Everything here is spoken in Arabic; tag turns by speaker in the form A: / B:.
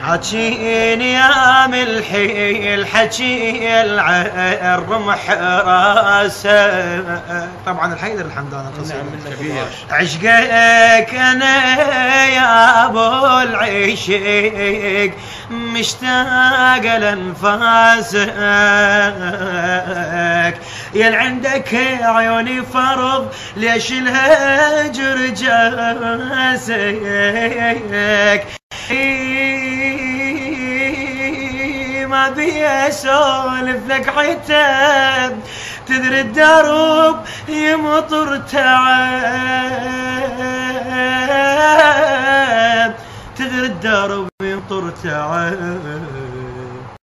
A: حاجيني يا ملحي الحكي الرمح راسه. طبعا الحيدر الحمداني القصيدة. عشقك انا يا ابو العشيق مشتاق لانفاسك، يا عندك عيوني فرض ليش الهجر جاسك، ما بي اسولف لك عتاب تدري الدرب يمطر تعب، تدري الدرب يمطر تعب.